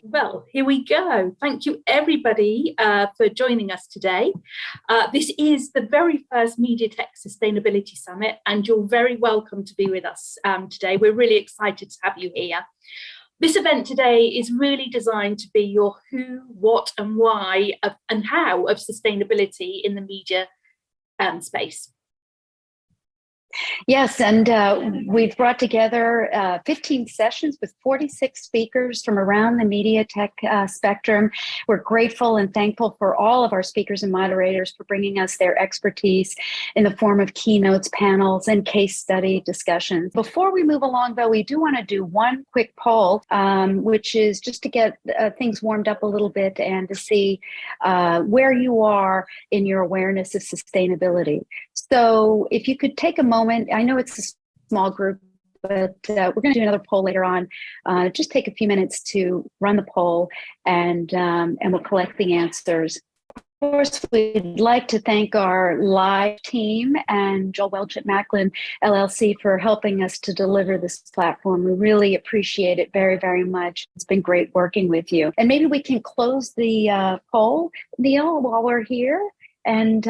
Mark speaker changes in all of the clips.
Speaker 1: Well, here we go. Thank you, everybody, for joining us today. This is the very first Media Tech Sustainability Summit, and you're very welcome to be with us today. We're really excited to have you here. This event today is really designed to be your who, what, and why and how of sustainability in the media space.
Speaker 2: Yes, and we've brought together 15 sessions with 46 speakers from around the media tech spectrum. We're grateful and thankful for all of our speakers and moderators for bringing us their expertise in the form of keynotes, panels, and case study discussions. Before we move along, though, we do want to do one quick poll, which is just to get things warmed up a little bit and to see where you are in your awareness of sustainability. So if you could take a moment, I know it's a small group, but we're going to do another poll later on. Just take a few minutes to run the poll and we'll collect the answers. Of course, we'd like to thank our live team and Joel Welch at Macklin LLC for helping us to deliver this platform. We really appreciate it very, very much. It's been great working with you. And maybe we can close the poll, Neil, while we're here. And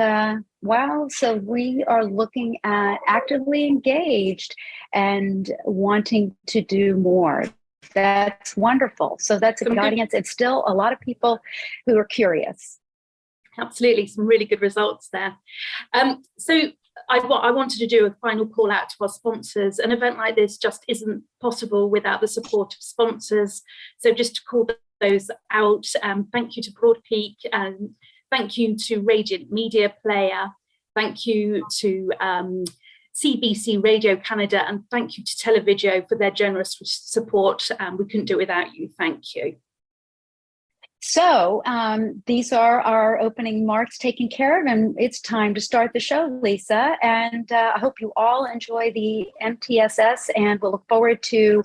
Speaker 2: wow, so we are looking at actively engaged and wanting to do more. That's wonderful. So that's a good audience and still a lot of people who are curious.
Speaker 1: Absolutely, some really good results there. So I wanted to do a final call out to our sponsors. An event like this just isn't possible without the support of sponsors. So just to call those out, thank you to Broadpeak and thank you to Radiant Media Player. Thank you to CBC Radio Canada, and thank you to Televideo for their generous support. We couldn't do it without you. Thank you.
Speaker 2: So these are our opening remarks taken care of, and it's time to start the show, Lisa. And I hope you all enjoy the MTSS, and we'll look forward to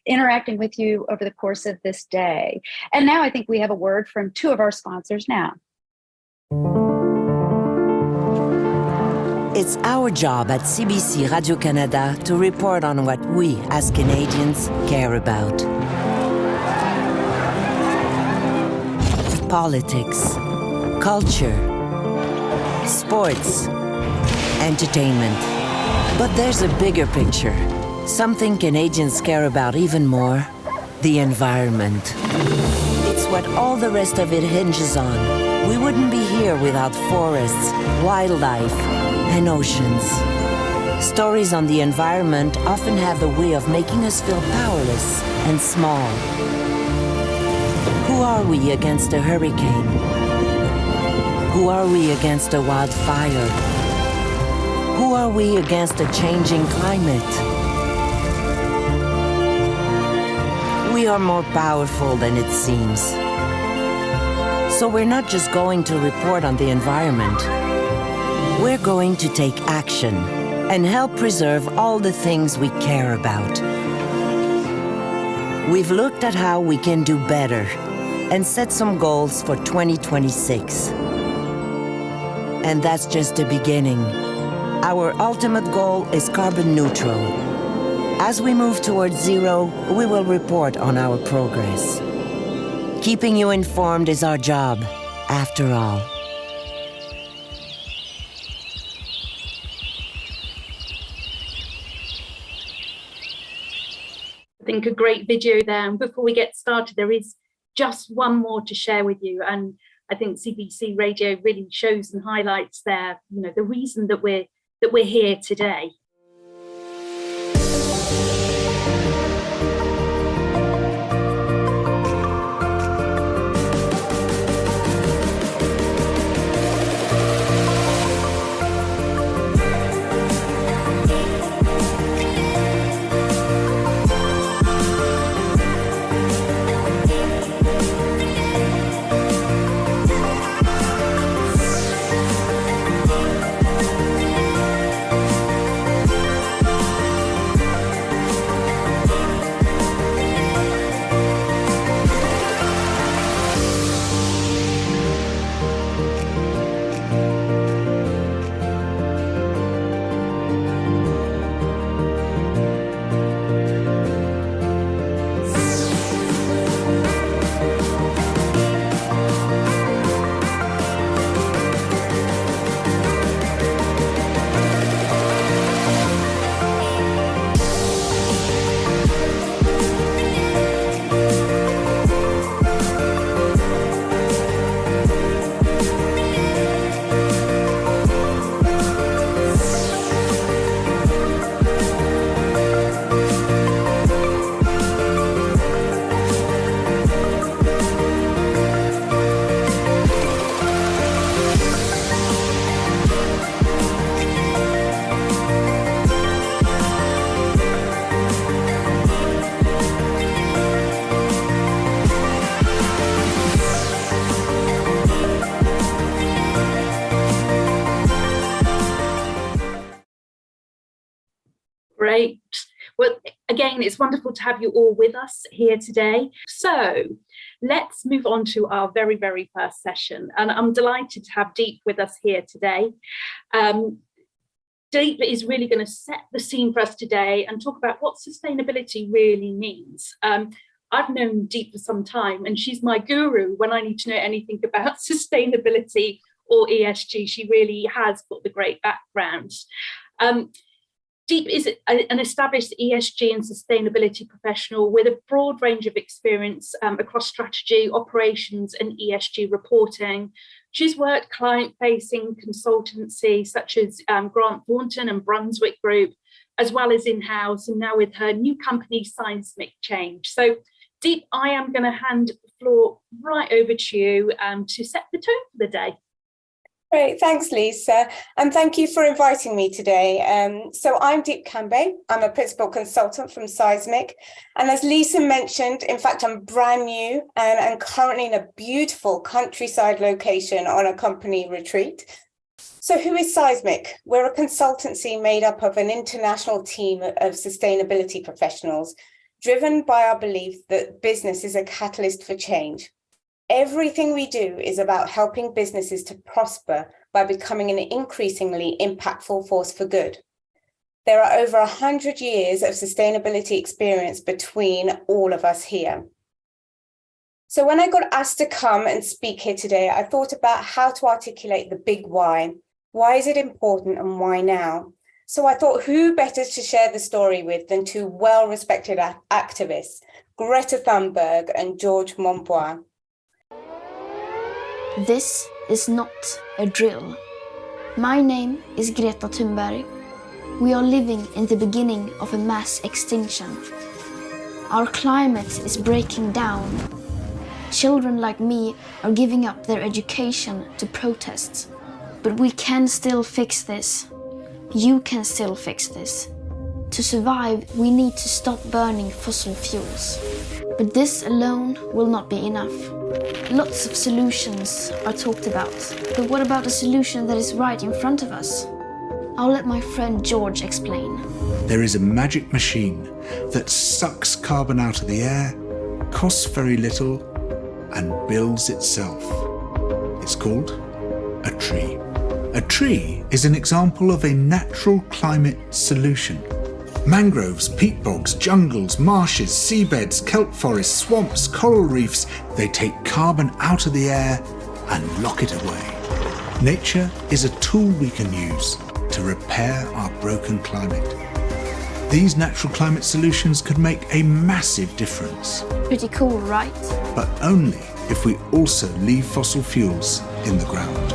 Speaker 2: interacting with you over the course of this day. And now I think we have a word from two of our sponsors now.
Speaker 3: It's our job at CBC Radio-Canada to report on what we as Canadians care about. Politics, culture, sports, entertainment. But there's a bigger picture. Something Canadians care about even more, the environment. It's what all the rest of it hinges on. We wouldn't be here without forests, wildlife, and oceans. Stories on the environment often have a way of making us feel powerless and small. Who are we against a hurricane? Who are we against a wildfire? Who are we against a changing climate? We are more powerful than it seems. So we're not just going to report on the environment. We're going to take action and help preserve all the things we care about. We've looked at how we can do better and set some goals for 2026. And that's just the beginning. Our ultimate goal is carbon neutral. As we move towards zero, we will report on our progress. Keeping you informed is our job, after all.
Speaker 1: I think a great video there. And before we get started, there is just one more to share with you. And I think CBC Radio really shows and highlights there, the reason that we're here today. Great. Well, again, it's wonderful to have you all with us here today. So let's move on to our very, very first session. And I'm delighted to have Deep with us here today. Deep is really going to set the scene for us today and talk about what sustainability really means. I've known Deep for some time, and she's my guru when I need to know anything about sustainability or ESG. She really has got the great background. Deep is an established ESG and sustainability professional with a broad range of experience across strategy, operations, and ESG reporting. She's worked client-facing consultancy such as Grant Thornton and Brunswick Group, as well as in-house, and now with her new company, Seismic Change. So, Deep, I am going to hand the floor right over to you to set the tone for the day.
Speaker 4: Great, thanks Lisa, and thank you for inviting me today. So I'm Deep Kambe, I'm a principal consultant from Seismic, and as Lisa mentioned, in fact I'm brand new and currently in a beautiful countryside location on a company retreat. So who is Seismic? We're a consultancy made up of an international team of sustainability professionals, driven by our belief that business is a catalyst for change. Everything we do is about helping businesses to prosper by becoming an increasingly impactful force for good. There are over 100 years of sustainability experience between all of us here. So when I got asked to come and speak here today, I thought about how to articulate the big why. Why is it important and why now? So I thought, who better to share the story with than two well-respected activists, Greta Thunberg and George Monbiot.
Speaker 5: This is not a drill. My name is Greta Thunberg. We are living in the beginning of a mass extinction. Our climate is breaking down. Children like me are giving up their education to protest. But we can still fix this. You can still fix this. To survive, we need to stop burning fossil fuels. But this alone will not be enough. Lots of solutions are talked about, but what about a solution that is right in front of us? I'll let my friend George explain.
Speaker 6: There is a magic machine that sucks carbon out of the air, costs very little, and builds itself. It's called a tree. A tree is an example of a natural climate solution. Mangroves, peat bogs, jungles, marshes, seabeds, kelp forests, swamps, coral reefs, they take carbon out of the air and lock it away. Nature is a tool we can use to repair our broken climate. These natural climate solutions could make a massive difference.
Speaker 5: Pretty cool, right?
Speaker 6: But only if we also leave fossil fuels in the ground.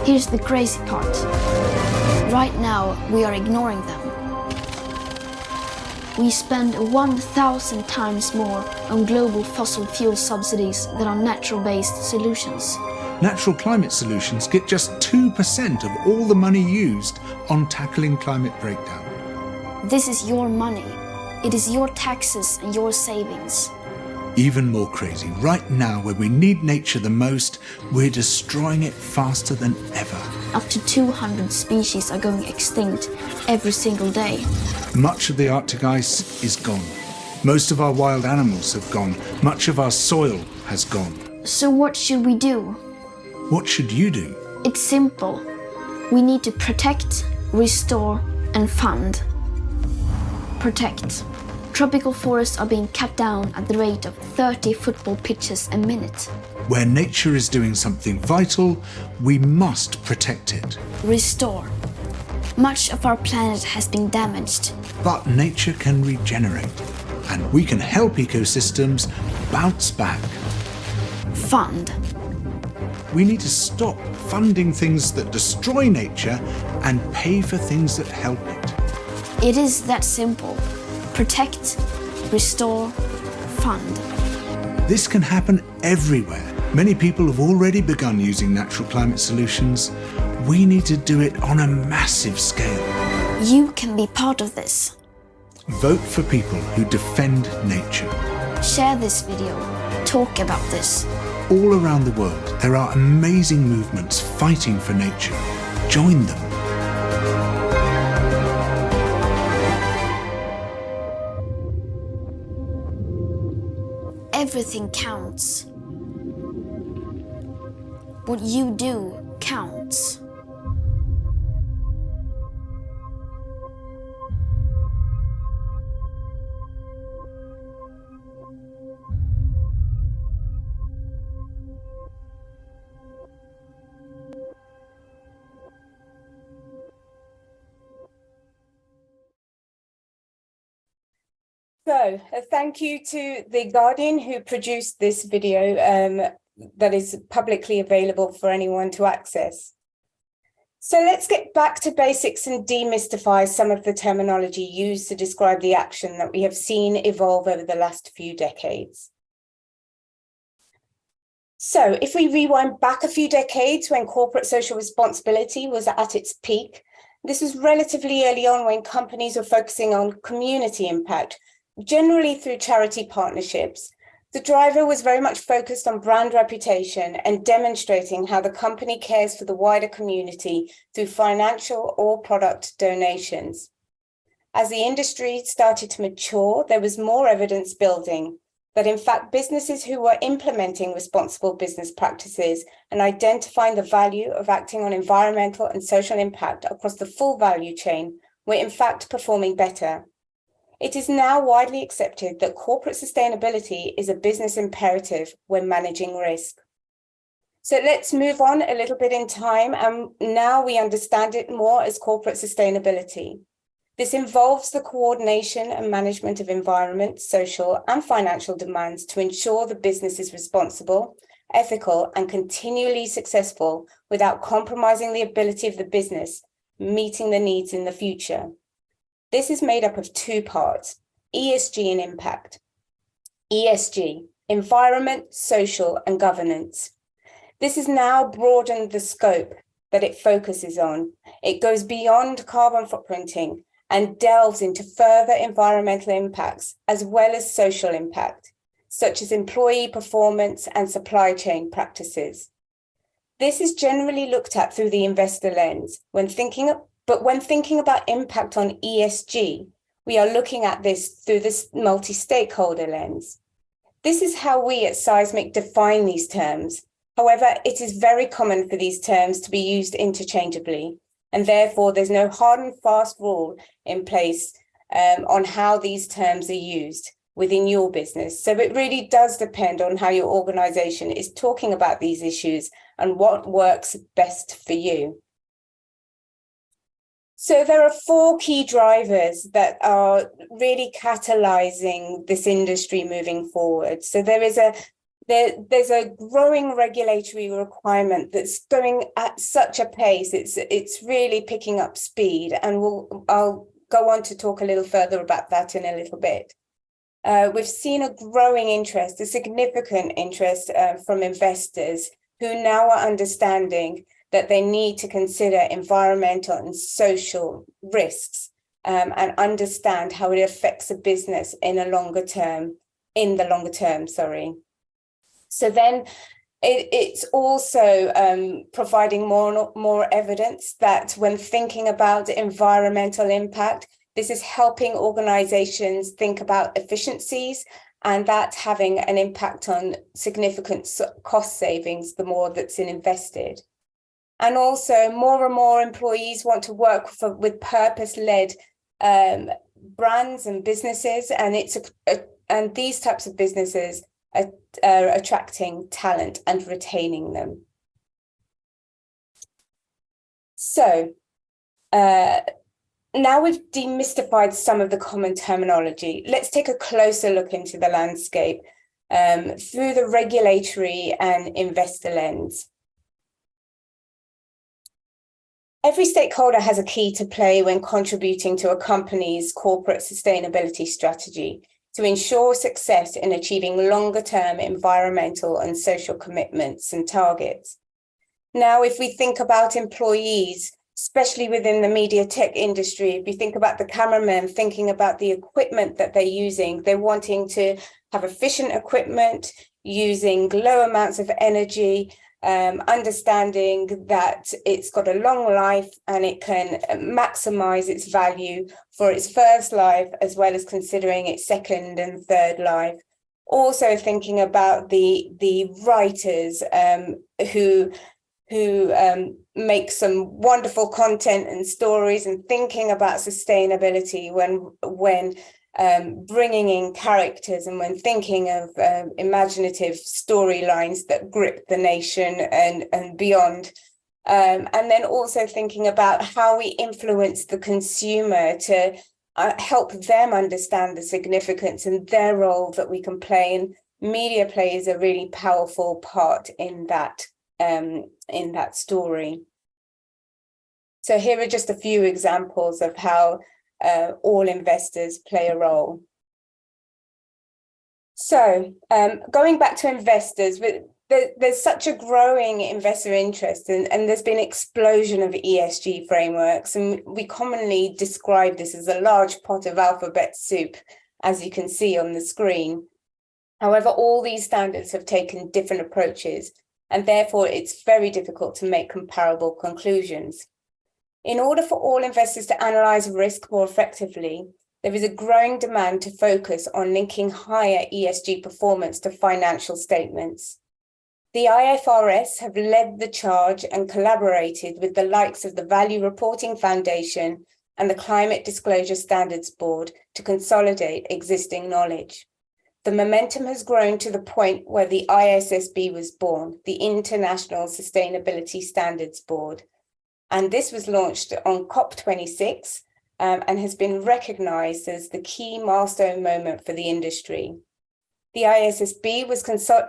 Speaker 5: Here's the crazy part. Right now, we are ignoring them. We spend 1,000 times more on global fossil fuel subsidies than on natural-based solutions.
Speaker 6: Natural climate solutions get just 2% of all the money used on tackling climate breakdown.
Speaker 5: This is your money. It is your taxes and your savings.
Speaker 6: Even more crazy, right now when we need nature the most, we're destroying it faster than ever.
Speaker 5: Up to 200 species are going extinct every single day.
Speaker 6: Much of the Arctic ice is gone. Most of our wild animals have gone. Much of our soil has gone.
Speaker 5: So what should we do?
Speaker 6: What should you do?
Speaker 5: It's simple. We need to protect, restore, and fund. Protect. Tropical forests are being cut down at the rate of 30 football pitches a minute.
Speaker 6: Where nature is doing something vital, we must protect it.
Speaker 5: Restore. Much of our planet has been damaged.
Speaker 6: But nature can regenerate, and we can help ecosystems bounce back.
Speaker 5: Fund.
Speaker 6: We need to stop funding things that destroy nature and pay for things that help it.
Speaker 5: It is that simple. Protect, restore, fund.
Speaker 6: This can happen everywhere. Many people have already begun using natural climate solutions. We need to do it on a massive scale.
Speaker 5: You can be part of this.
Speaker 6: Vote for people who defend nature.
Speaker 5: Share this video. Talk about this.
Speaker 6: All around the world, there are amazing movements fighting for nature. Join them.
Speaker 5: everything counts. What you do counts.
Speaker 4: So thank you to The Guardian who produced this video that is publicly available for anyone to access. So let's get back to basics and demystify some of the terminology used to describe the action that we have seen evolve over the last few decades. So if we rewind back a few decades when corporate social responsibility was at its peak, this was relatively early on when companies were focusing on community impact, generally through charity partnerships. The driver was very much focused on brand reputation and demonstrating how the company cares for the wider community through financial or product donations. As the industry started to mature, there was more evidence building that in fact businesses who were implementing responsible business practices and identifying the value of acting on environmental and social impact across the full value chain were in fact performing better. It is now widely accepted that corporate sustainability is a business imperative when managing risk. So let's move on a little bit in time, and now we understand it more as corporate sustainability. This involves the coordination and management of environment, social, and financial demands to ensure the business is responsible, ethical, and continually successful without compromising the ability of the business meeting the needs in the future. This is made up of two parts, ESG and impact. ESG, environment, social, and governance. This has now broadened the scope that it focuses on. It goes beyond carbon footprinting and delves into further environmental impacts as well as social impact, such as employee performance and supply chain practices. This is generally looked at through the investor lens but when thinking about impact on ESG, we are looking at this through this multi-stakeholder lens. This is how we at Seismic define these terms. However, it is very common for these terms to be used interchangeably, and therefore there's no hard and fast rule in place on how these terms are used within your business. So it really does depend on how your organization is talking about these issues and what works best for you. So there are four key drivers that are really catalyzing this industry moving forward. So there's a growing regulatory requirement that's going at such a pace. It's really picking up speed, and I'll go on to talk a little further about that in a little bit. We've seen a growing interest, a significant interest from investors who now are understanding that they need to consider environmental and social risks and understand how it affects a business in the longer term. So then it's also providing more evidence that when thinking about environmental impact, this is helping organizations think about efficiencies and that having an impact on significant cost savings the more that's invested. And also more and more employees want to work with purpose-led brands and businesses, and these types of businesses are attracting talent and retaining them. So now we've demystified some of the common terminology. Let's take a closer look into the landscape through the regulatory and investor lens. Every stakeholder has a key to play when contributing to a company's corporate sustainability strategy to ensure success in achieving longer-term environmental and social commitments and targets. Now, if we think about employees, especially within the media tech industry, if you think about the cameramen thinking about the equipment that they're using, they're wanting to have efficient equipment, using low amounts of energy, understanding that it's got a long life and it can maximize its value for its first life, as well as considering its second and third life. Also thinking about the writers who make some wonderful content and stories, and thinking about sustainability when bringing in characters and when thinking of imaginative storylines that grip the nation and beyond. And then also thinking about how we influence the consumer to help them understand the significance and their role that we can play. And media plays a really powerful part in that story. So here are just a few examples of how all investors play a role. So going back to investors, there's such a growing investor interest, and there's been an explosion of ESG frameworks, and we commonly describe this as a large pot of alphabet soup, as you can see on the screen. However, all these standards have taken different approaches, and therefore it's very difficult to make comparable conclusions. In order for all investors to analyze risk more effectively, there is a growing demand to focus on linking higher ESG performance to financial statements. The IFRS have led the charge and collaborated with the likes of the Value Reporting Foundation and the Climate Disclosure Standards Board to consolidate existing knowledge. The momentum has grown to the point where the ISSB was born, the International Sustainability Standards Board. And this was launched on COP26 and has been recognized as the key milestone moment for the industry. The ISSB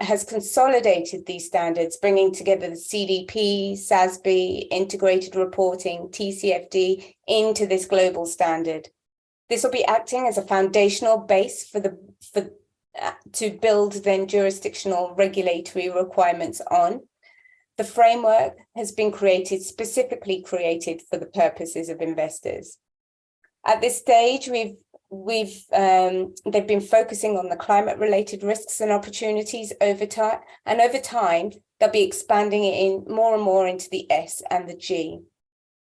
Speaker 4: has consolidated these standards, bringing together the CDP, SASB, integrated reporting, TCFD into this global standard. This will be acting as a foundational base to build then jurisdictional regulatory requirements on. The framework has been specifically created for the purposes of investors. At this stage, they've been focusing on the climate-related risks and opportunities over time, and over time they'll be expanding it in more and more into the S and the G.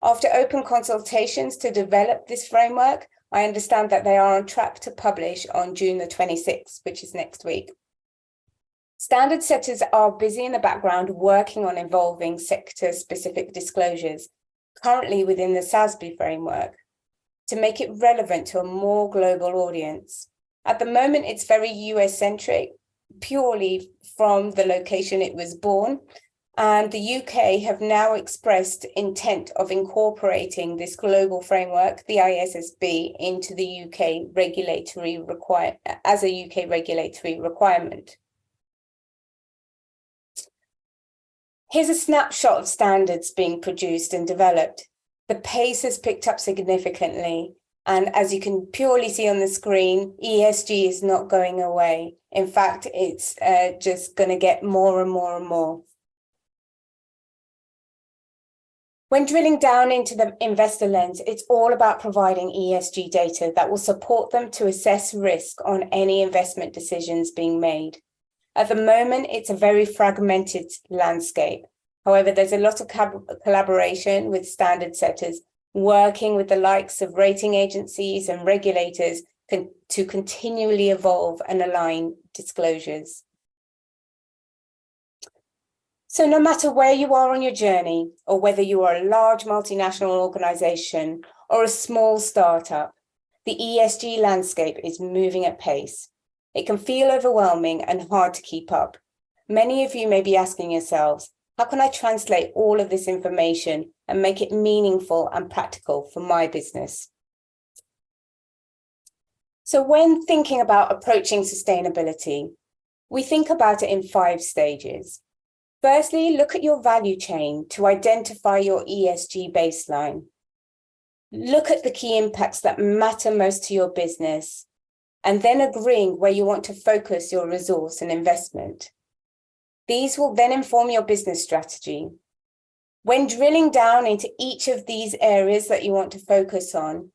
Speaker 4: After open consultations to develop this framework, I understand that they are on track to publish on June the 26th, which is next week. Standard setters are busy in the background working on evolving sector-specific disclosures, currently within the SASB framework, to make it relevant to a more global audience. At the moment, it's very US-centric, purely from the location it was born, and the UK have now expressed intent of incorporating this global framework, the ISSB, into the UK regulatory as a UK regulatory requirement. Here's a snapshot of standards being produced and developed. The pace has picked up significantly, and as you can purely see on the screen, ESG is not going away. In fact, it's just going to get more and more and more. When drilling down into the investor lens, it's all about providing ESG data that will support them to assess risk on any investment decisions being made. At the moment, it's a very fragmented landscape. However, there's a lot of collaboration with standard setters, working with the likes of rating agencies and regulators to continually evolve and align disclosures. So no matter where you are on your journey, or whether you are a large multinational organization or a small startup, the ESG landscape is moving at pace. It can feel overwhelming and hard to keep up. Many of you may be asking yourselves, how can I translate all of this information and make it meaningful and practical for my business? So when thinking about approaching sustainability, we think about it in 5 stages. Firstly, look at your value chain to identify your ESG baseline. Look at the key impacts that matter most to your business, and then agreeing where you want to focus your resource and investment. These will then inform your business strategy. When drilling down into each of these areas that you want to focus on,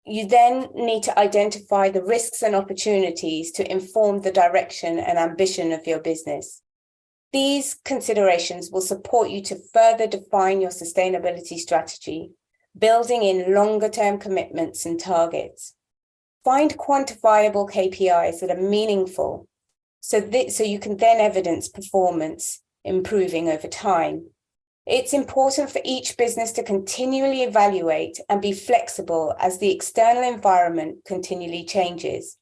Speaker 4: you then need to identify the risks and opportunities to inform the direction and ambition of your business. These considerations will support you to further define your sustainability strategy, building in longer-term commitments and targets. Find quantifiable KPIs that are meaningful so you can then evidence performance improving over time. It's important for each business to continually evaluate and be flexible as the external environment continually changes.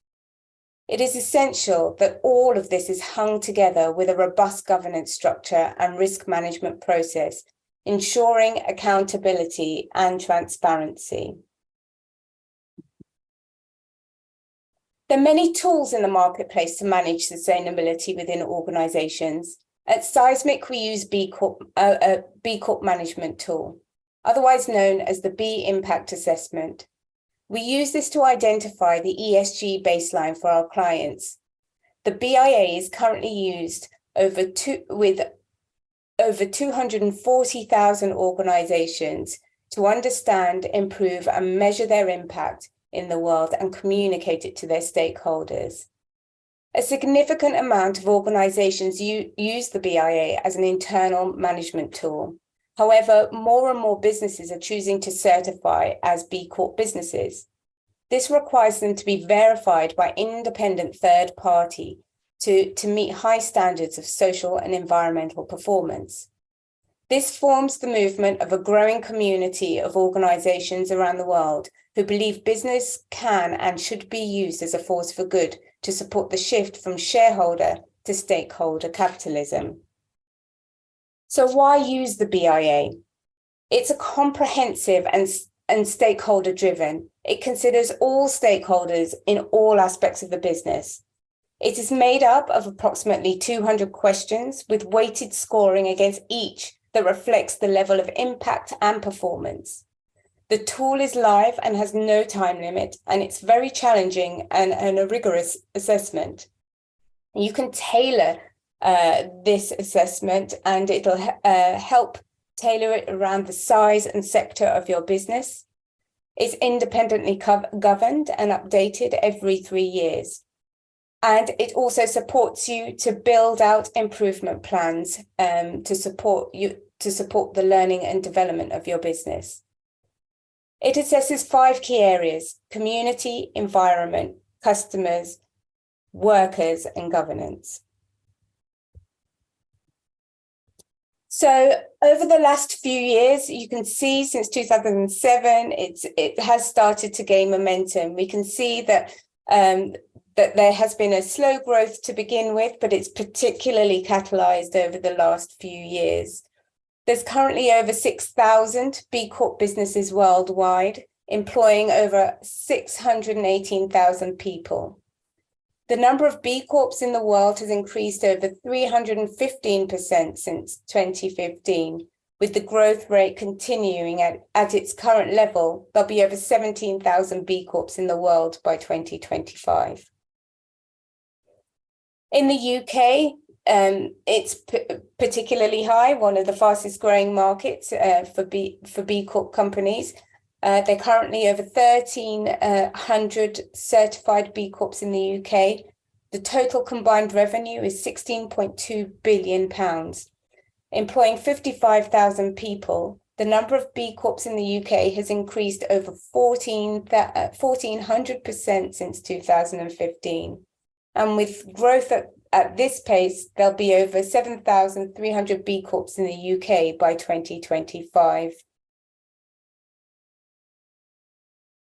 Speaker 4: It is essential that all of this is hung together with a robust governance structure and risk management process, ensuring accountability and transparency. There are many tools in the marketplace to manage sustainability within organizations. At Seismic, we use B Corp management tool, otherwise known as the B Impact Assessment. We use this to identify the ESG baseline for our clients. The BIA is currently used with over 240,000 organizations to understand, improve, and measure their impact in the world and communicate it to their stakeholders. A significant amount of organizations use the BIA as an internal management tool. However, more and more businesses are choosing to certify as B Corp businesses. This requires them to be verified by independent third party to meet high standards of social and environmental performance. This forms the movement of a growing community of organizations around the world who believe business can and should be used as a force for good to support the shift from shareholder to stakeholder capitalism. So why use the BIA? It's a comprehensive and stakeholder driven. It considers all stakeholders in all aspects of the business. It is made up of approximately 200 questions with weighted scoring against each that reflects the level of impact and performance. The tool is live and has no time limit, and it's very challenging and a rigorous assessment. You can tailor this assessment, and it'll help tailor it around the size and sector of your business. It's independently governed and updated every 3 years. And it also supports you to build out improvement plans to support the learning and development of your business. It assesses 5 key areas: community, environment, customers, workers, and governance. So over the last few years, you can see since 2007, it has started to gain momentum. We can see that that there has been a slow growth to begin with, but it's particularly catalyzed over the last few years. There's currently over 6,000 B Corp businesses worldwide, employing over 618,000 people. The number of B Corps in the world has increased over 315% since 2015, with the growth rate continuing at its current level. There'll be over 17,000 B Corps in the world by 2025. In the UK, it's particularly high, one of the fastest growing markets for B Corp companies. There are currently over 1,300 certified B Corps in the UK. The total combined revenue is £16.2 billion. Employing 55,000 people, the number of B Corps in the UK has increased over 1,400% since 2015. And with growth at this pace, there'll be over 7,300 B Corps in the UK by 2025.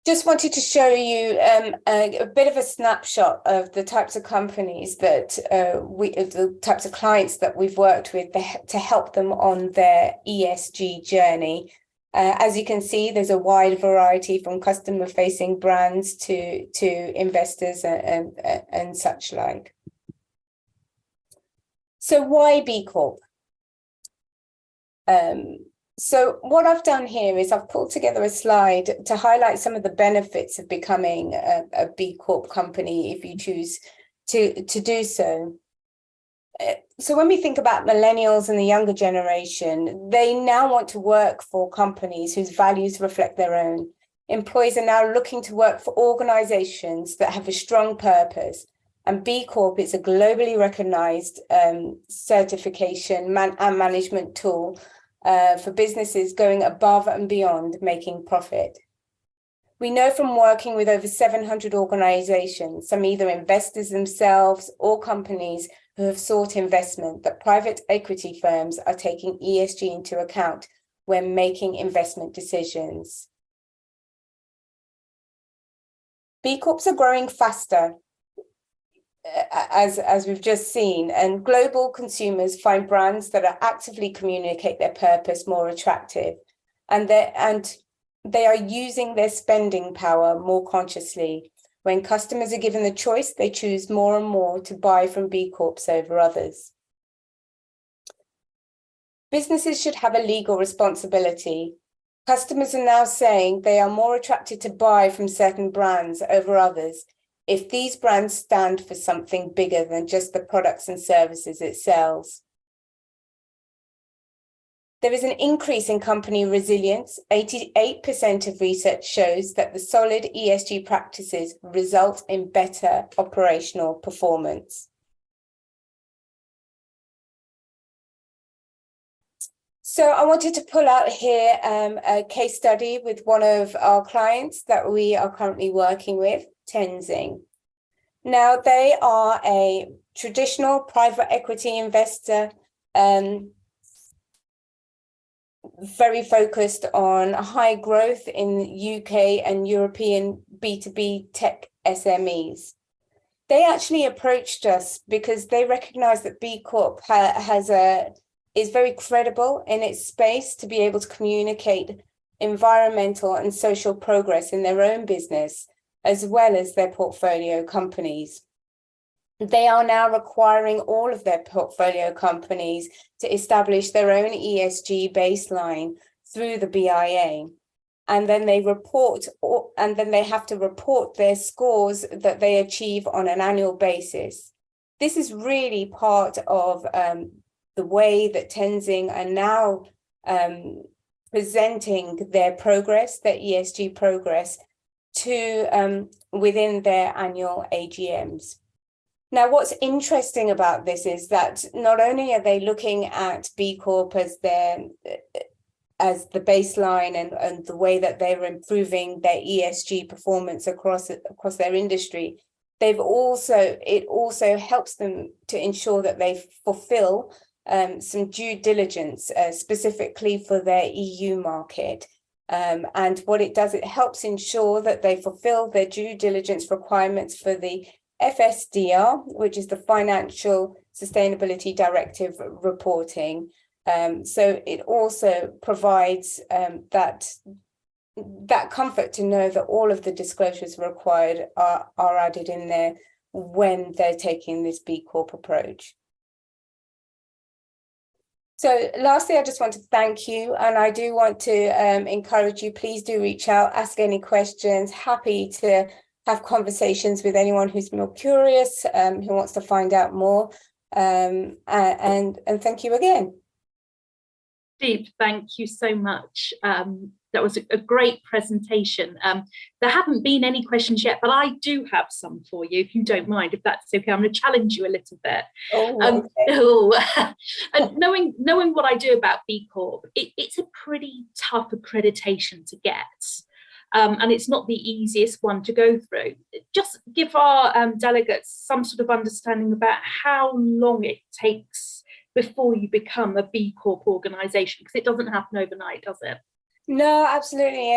Speaker 4: Just wanted to show you a bit of a snapshot of the types of companies that the types of clients that we've worked with to help them on their ESG journey. As you can see, there's a wide variety from customer-facing brands to investors and such like. So why B Corp? So what I've done here is I've pulled together a slide to highlight some of the benefits of becoming a B Corp company if you choose to do so. So when we think about millennials and the younger generation, they now want to work for companies whose values reflect their own. Employees are now looking to work for organizations that have a strong purpose. And B Corp is a globally recognized certification and management tool for businesses going above and beyond making profit. We know from working with over 700 organizations, some either investors themselves or companies who have sought investment, that private equity firms are taking ESG into account when making investment decisions. B Corps are growing faster, as we've just seen, and global consumers find brands that are actively communicate their purpose more attractive, and they are using their spending power more consciously. When customers are given the choice, they choose more and more to buy from B Corps over others. Businesses should have a legal responsibility. Customers are now saying they are more attracted to buy from certain brands over others if these brands stand for something bigger than just the products and services it sells. There is an increase in company resilience. 88% of research shows that the solid ESG practices result in better operational performance. So I wanted to pull out here a case study with one of our clients that we are currently working with, Tenzing. Now, they are a traditional private equity investor, very focused on high growth in UK and European B2B tech SMEs. They actually approached us because they recognize that B Corp is very credible in its space to be able to communicate environmental and social progress in their own business, as well as their portfolio companies. They are now requiring all of their portfolio companies to establish their own ESG baseline through the BIA. And then they have to report their scores that they achieve on an annual basis. This is really part of the way that Tenzing are now presenting their progress, their ESG progress, to within their annual AGMs. Now, what's interesting about this is that not only are they looking at B Corp as the baseline and the way that they're improving their ESG performance across their industry, it also helps them to ensure that they fulfill some due diligence specifically for their EU market. And what it does, it helps ensure that they fulfill their due diligence requirements for the FSDR, which is the Financial Sustainability Directive reporting. So it also provides that comfort to know that all of the disclosures required are added in there when they're taking this B Corp approach. So lastly, I just want to thank you, and I do want to encourage you, please do reach out, ask any questions, happy to have conversations with anyone who's more curious, who wants to find out more, and thank you again.
Speaker 1: Deep, thank you so much. That was a great presentation. There haven't been any questions yet, but I do have some for you, if you don't mind, if that's okay. I'm going to challenge you a little bit. Okay. And knowing what I do about B Corp, it's a pretty tough accreditation to get. And it's not the easiest one to go through. Just give our delegates some sort of understanding about how long it takes before you become a B Corp organisation, because it doesn't happen overnight, does it?
Speaker 4: No, absolutely.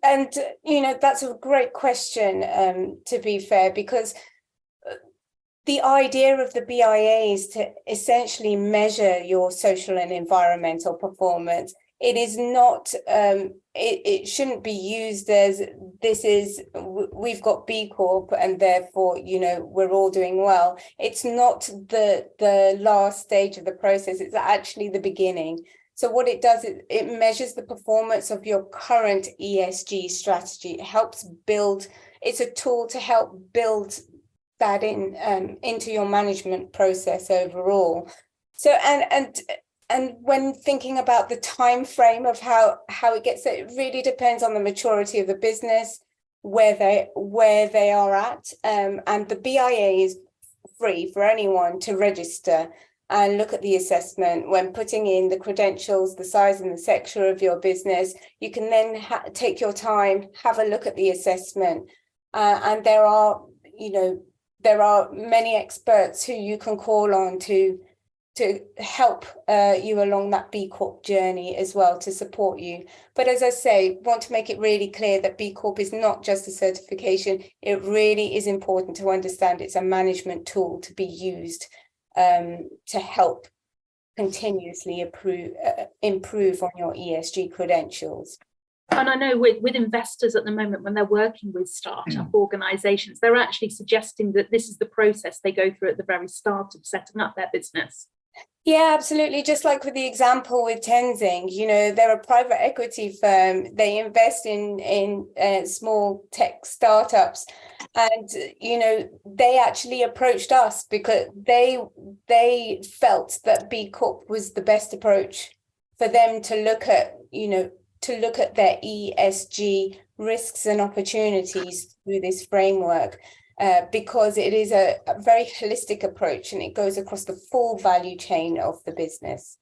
Speaker 4: And you know, that's a great question, to be fair, because the idea of the BIA is to essentially measure your social and environmental performance. It is not, it shouldn't be used as we've got B Corp and therefore, you know, we're all doing well. It's not the last stage of the process. It's actually the beginning. So what it does, it measures the performance of your current ESG strategy. It helps build, it's a tool to help build that into your management process overall. So, and when thinking about the time frame of how it gets, it really depends on the maturity of the business, where they are at, and the BIA is free for anyone to register. and look at the assessment. When putting in the credentials, the size and the sector of your business, you can then take your time, have a look at the assessment. And there are many experts who you can call on to help you along that B Corp journey as well, to support you. But as I say, want to make it really clear that B Corp is not just a certification. It really is important to understand it's a management tool to be used to help continuously improve on your ESG credentials.
Speaker 1: And I know with investors at the moment, when they're working with startup organisations, they're actually suggesting that this is the process they go through at the very start of setting up their business.
Speaker 4: Yeah, absolutely. Just like with the example with Tenzing, they're a private equity firm. They invest in small tech startups, and they actually approached us because they felt that B Corp was the best approach for them to look at their ESG risks and opportunities through this framework. Because it is a very holistic approach and it goes across the full value chain of the business.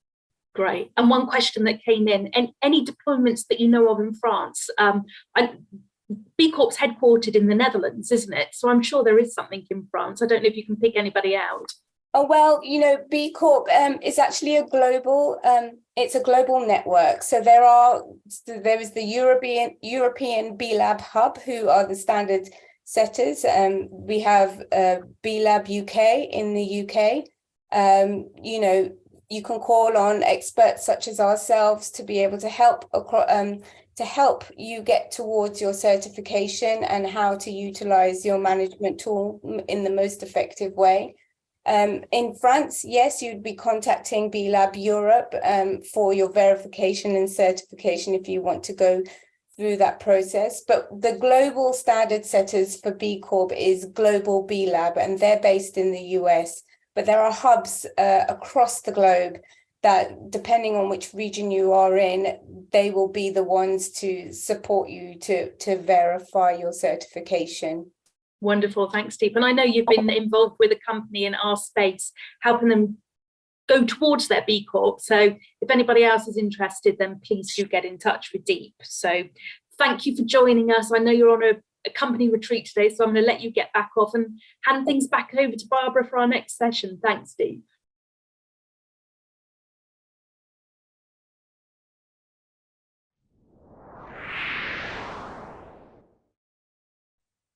Speaker 1: Great. And one question that came in, any deployments that you know of in France? B Corp's headquartered in the Netherlands, isn't it? So I'm sure there is something in France. I don't know if you can pick anybody out.
Speaker 4: Oh, well, B Corp is actually a global network. So there is the European B Lab Hub, who are the standard setters. We have B Lab UK in the UK. You can call on experts such as ourselves to be able to help you get towards your certification and how to utilize your management tool in the most effective way. In France, yes, you'd be contacting B Lab Europe for your verification and certification if you want to go through that process. But the global standard setters for B Corp is Global B Lab, and they're based in the US. But there are hubs across the globe that, depending on which region you are in, they will be the ones to support you to verify your certification.
Speaker 1: Wonderful. Thanks, Deep. And I know you've been involved with a company in our space, helping them go towards their B Corp. So if anybody else is interested, then please do get in touch with Deep. So thank you for joining us. I know you're on a company retreat today, so I'm going to let you get back off and hand things back over to Barbara for our next session. Thanks, Deep.